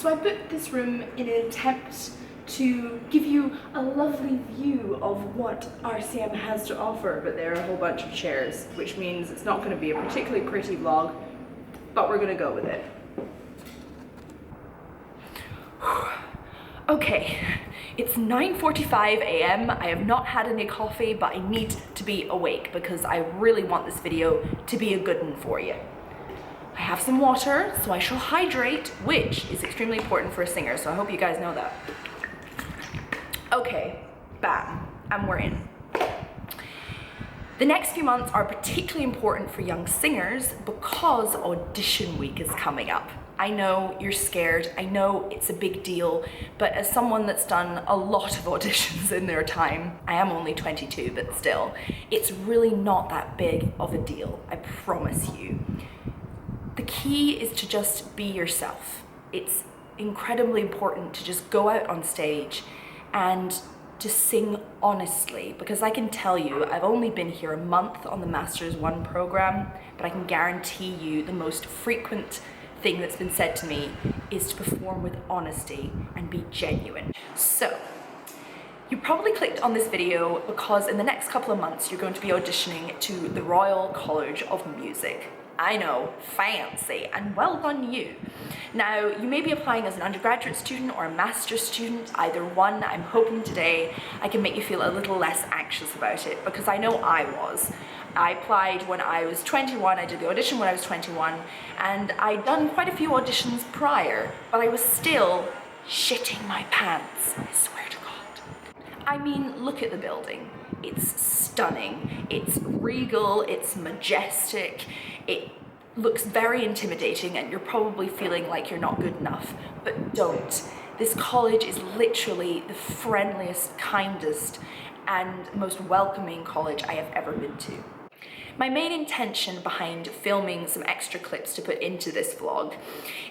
So I booked this room in an attempt to give you a lovely view of what RCM has to offer, but there are a whole bunch of chairs, which means it's not going to be a particularly pretty vlog, but we're going to go with it. Okay, it's 9:45 a.m. I have not had any coffee, but I need to be awake because I really want this video to be a good one for you. I have some water, so I shall hydrate, which is extremely important for a singer, so I hope you guys know that. Okay, bam, and we're in. The next few months are particularly important for young singers because audition week is coming up. I know you're scared, I know it's a big deal, but as someone that's done a lot of auditions in their time, I am only 22, but still, it's really not that big of a deal, I promise you. The key is to just be yourself. It's incredibly important to just go out on stage and to sing honestly, because I can tell you, I've only been here a month on the Masters 1 program, but I can guarantee you the most frequent thing that's been said to me is to perform with honesty and be genuine. So, you probably clicked on this video because in the next couple of months you're going to be auditioning to the Royal College of Music. I know, fancy, and well done you. Now, you may be applying as an undergraduate student or a master's student, either one. I'm hoping today I can make you feel a little less anxious about it, because I know I was. I applied when I was 21, I did the audition when I was 21, and I'd done quite a few auditions prior, but I was still shitting my pants, I swear to God. I mean, look at the building. It's stunning, it's regal, it's majestic, it looks very intimidating, and you're probably feeling like you're not good enough, but don't. This college is literally the friendliest, kindest, and most welcoming college I have ever been to. My main intention behind filming some extra clips to put into this vlog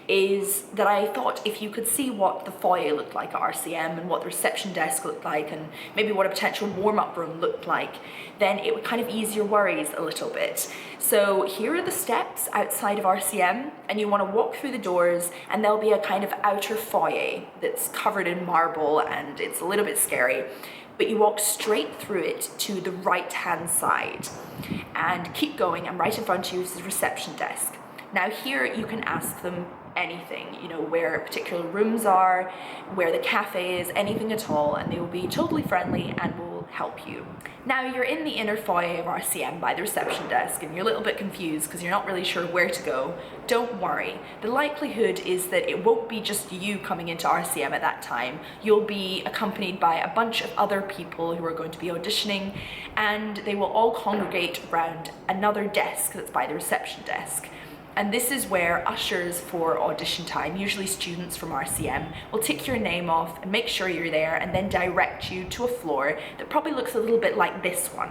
is that I thought if you could see what the foyer looked like at RCM and what the reception desk looked like and maybe what a potential warm-up room looked like, then it would kind of ease your worries a little bit. So here are the steps outside of RCM, and you want to walk through the doors and there'll be a kind of outer foyer that's covered in marble and it's a little bit scary. But you walk straight through it to the right-hand side and keep going, and right in front of you is the reception desk. Now here you can ask them anything, you know, where particular rooms are, where the cafe is, anything at all, and they will be totally friendly and will help you. Now you're in the inner foyer of RCM by the reception desk and you're a little bit confused because you're not really sure where to go. Don't worry, the likelihood is that it won't be just you coming into RCM at that time. You'll be accompanied by a bunch of other people who are going to be auditioning, and they will all congregate around another desk that's by the reception desk. And this is where ushers for audition time, usually students from RCM, will tick your name off and make sure you're there and then direct you to a floor that probably looks a little bit like this one.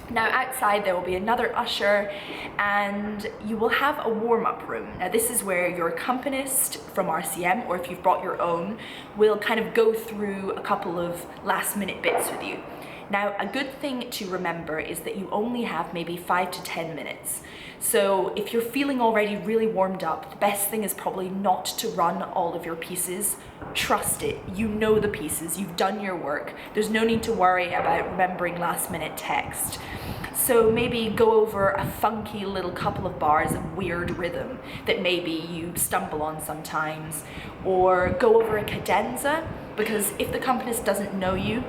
Now outside there will be another usher and you will have a warm-up room. Now this is where your accompanist from RCM, or if you've brought your own, will kind of go through a couple of last-minute bits with you. Now, a good thing to remember is that you only have maybe 5 to 10 minutes. So if you're feeling already really warmed up, the best thing is probably not to run all of your pieces. Trust it, you know the pieces, you've done your work. There's no need to worry about remembering last-minute text. So maybe go over a funky little couple of bars of weird rhythm that maybe you stumble on sometimes, or go over a cadenza, because if the accompanist doesn't know you,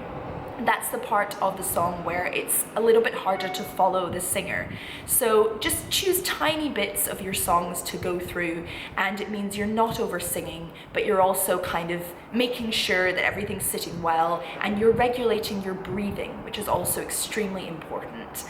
that's the part of the song where it's a little bit harder to follow the singer. So just choose tiny bits of your songs to go through, and it means you're not over singing, but you're also kind of making sure that everything's sitting well, and you're regulating your breathing, which is also extremely important.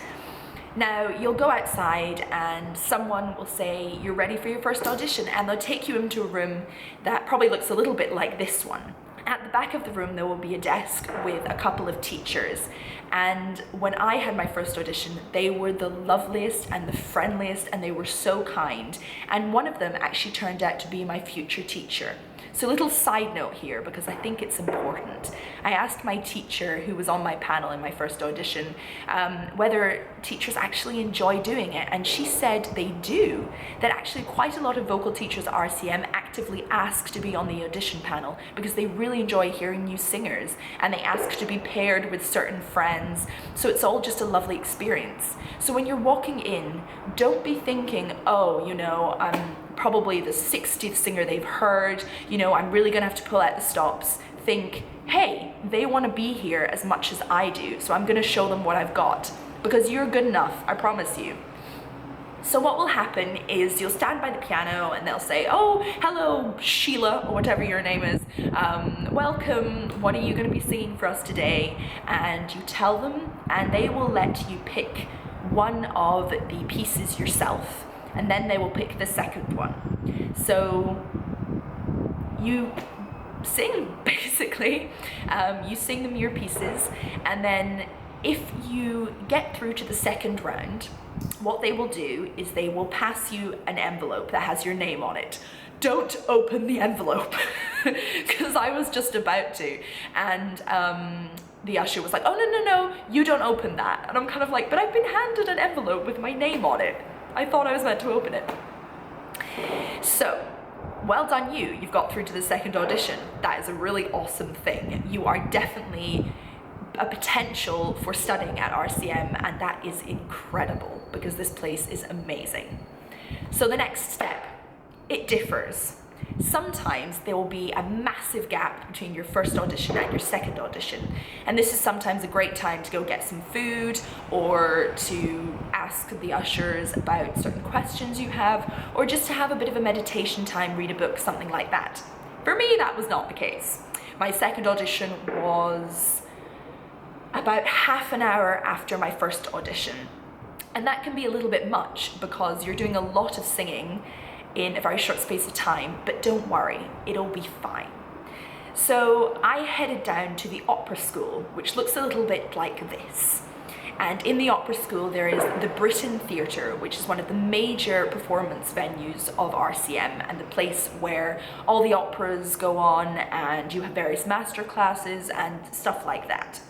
Now, you'll go outside and someone will say you're ready for your first audition, and they'll take you into a room that probably looks a little bit like this one. At the back of the room there will be a desk with a couple of teachers, and when I had my first audition they were the loveliest and the friendliest, and they were so kind, and one of them actually turned out to be my future teacher. So a little side note here, because I think it's important. I asked my teacher, who was on my panel in my first audition, whether teachers actually enjoy doing it, and she said they do. That actually quite a lot of vocal teachers at RCM actively ask to be on the audition panel because they really enjoy hearing new singers, and they ask to be paired with certain friends, so it's all just a lovely experience. So when you're walking in, don't be thinking, oh, you know, I'm probably the 60th singer they've heard, you know, I'm really gonna have to pull out the stops. Think, hey, they want to be here as much as I do, so I'm gonna show them what I've got, because you're good enough, I promise you. So what will happen is you'll stand by the piano and they'll say, oh, hello, Sheila, or whatever your name is. Welcome, what are you going to be singing for us today? And you tell them, and they will let you pick one of the pieces yourself, and then they will pick the second one. So you sing, basically. You sing them your pieces, and then if you get through to the second round, what they will do is they will pass you an envelope that has your name on it. Don't open the envelope, because I was just about to, and the usher was like, oh, no, you don't open that. And I'm kind of like, but I've been handed an envelope with my name on it. I thought I was meant to open it. So, well done you, you've got through to the second audition. That is a really awesome thing. You are definitely a potential for studying at RCM, and that is incredible because this place is amazing. So the next step, it differs. Sometimes there will be a massive gap between your first audition and your second audition, and this is sometimes a great time to go get some food or to ask the ushers about certain questions you have, or just to have a bit of a meditation time, read a book, something like that. For me, that was not the case. My second audition was about half an hour after my first audition. And that can be a little bit much because you're doing a lot of singing in a very short space of time, but don't worry, it'll be fine. So I headed down to the opera school, which looks a little bit like this. And in the opera school there is the Britten Theatre, which is one of the major performance venues of RCM, and the place where all the operas go on, and you have various master classes and stuff like that.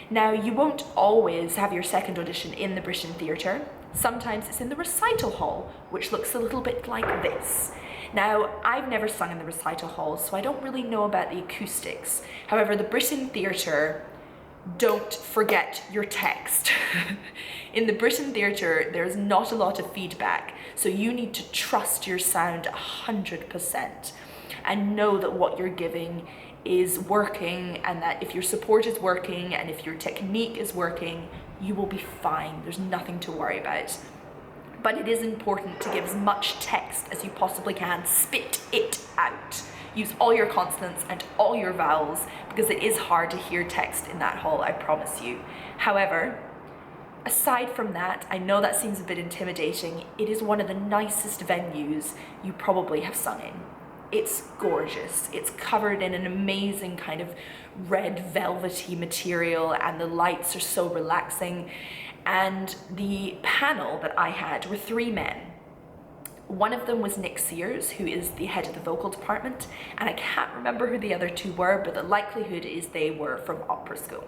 Now, you won't always have your second audition in the Britten Theatre. Sometimes it's in the Recital Hall, which looks a little bit like this. Now, I've never sung in the Recital Hall, so I don't really know about the acoustics. However, the Britten Theatre, don't forget your text. In the Britten Theatre, there's not a lot of feedback, so you need to trust your sound 100% and know that what you're giving is working, and that if your support is working and if your technique is working, you will be fine. There's nothing to worry about. But it is important to give as much text as you possibly can. Spit it out. Use all your consonants and all your vowels, because it is hard to hear text in that hall, I promise you. However, aside from that, I know that seems a bit intimidating. It is one of the nicest venues you probably have sung in. It's gorgeous. It's covered in an amazing kind of red velvety material, and the lights are so relaxing. And the panel that I had were 3 men. One of them was Nick Sears, who is the head of the vocal department, and I can't remember who the other 2 were, but the likelihood is they were from opera school.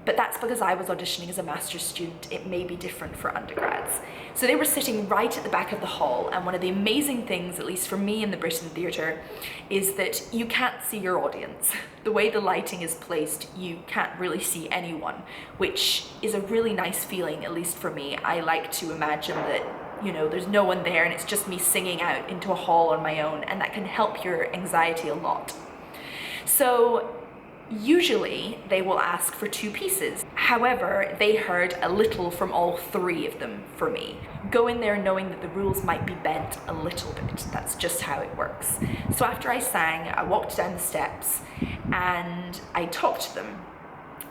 But that's because I was auditioning as a master's student. It may be different for undergrads. So they were sitting right at the back of the hall, and one of the amazing things, at least for me in the Britten Theatre, is that you can't see your audience. The way the lighting is placed, you can't really see anyone, which is a really nice feeling, at least for me. I like to imagine that, you know, there's no one there and it's just me singing out into a hall on my own, and that can help your anxiety a lot. So usually they will ask for 2 pieces. However, they heard a little from all 3 of them for me. Go in there knowing that the rules might be bent a little bit. That's just how it works. So after I sang, I walked down the steps and I talked to them.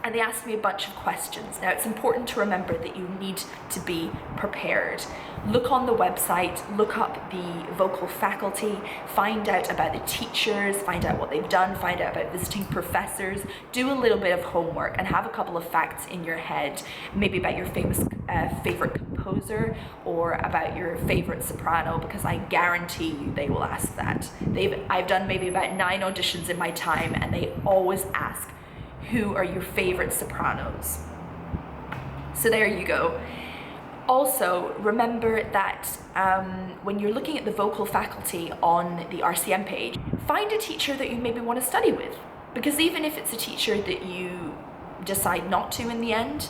and they asked me a bunch of questions. Now, it's important to remember that you need to be prepared. Look on the website, look up the vocal faculty, find out about the teachers, find out what they've done, find out about visiting professors, do a little bit of homework, and have a couple of facts in your head, maybe about your favorite composer or about your favorite soprano, because I guarantee you they will ask that. I've done maybe about 9 auditions in my time, and they always ask, who are your favorite sopranos? So there you go. Also, remember that when you're looking at the vocal faculty on the RCM page, find a teacher that you maybe want to study with. Because even if it's a teacher that you decide not to in the end,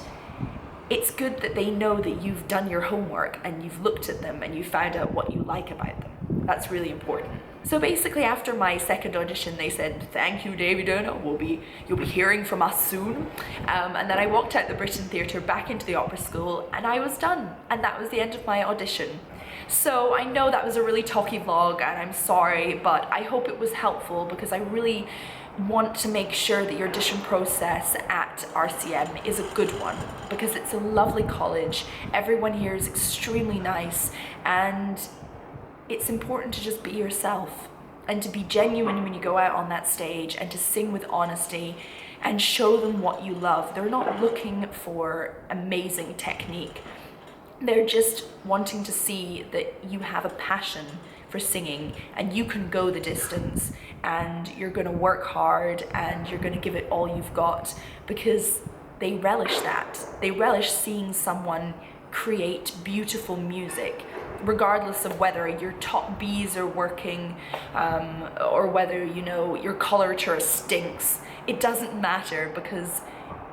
it's good that they know that you've done your homework and you've looked at them and you found out what you like about them. That's really important. So basically, after my second audition, they said, "Thank you, Davidona, you'll be hearing from us soon." And then I walked out the Britten Theatre back into the opera school, and I was done. And that was the end of my audition. So I know that was a really talky vlog, and I'm sorry, but I hope it was helpful, because I really want to make sure that your audition process at RCM is a good one, because it's a lovely college. Everyone here is extremely nice, and it's important to just be yourself and to be genuine when you go out on that stage, and to sing with honesty and show them what you love. They're not looking for amazing technique. They're just wanting to see that you have a passion for singing and you can go the distance, and you're going to work hard and you're going to give it all you've got, because they relish that. They relish seeing someone create beautiful music, regardless of whether your top Bs are working or whether, you know, your coloratura stinks. It doesn't matter, because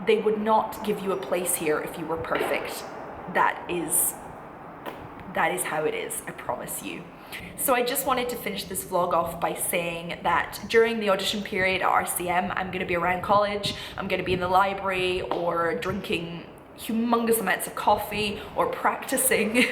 they would not give you a place here if you were perfect. That is how it is, I promise you. So I just wanted to finish this vlog off by saying that during the audition period at RCM, I'm going to be around college, I'm going to be in the library or drinking humongous amounts of coffee or practicing.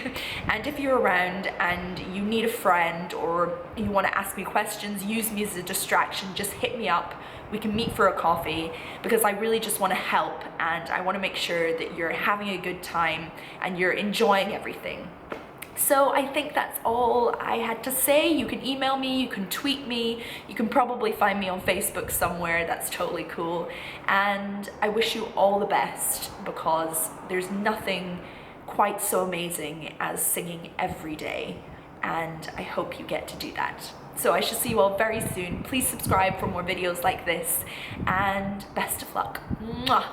And if you're around and you need a friend or you want to ask me questions, use me as a distraction, just hit me up. We can meet for a coffee, because I really just want to help, and I want to make sure that you're having a good time and you're enjoying everything. So I think that's all I had to say. You can email me, you can tweet me, you can probably find me on Facebook somewhere. That's totally cool. And I wish you all the best, because there's nothing quite so amazing as singing every day. And I hope you get to do that. So I shall see you all very soon. Please subscribe for more videos like this, and best of luck. Mwah!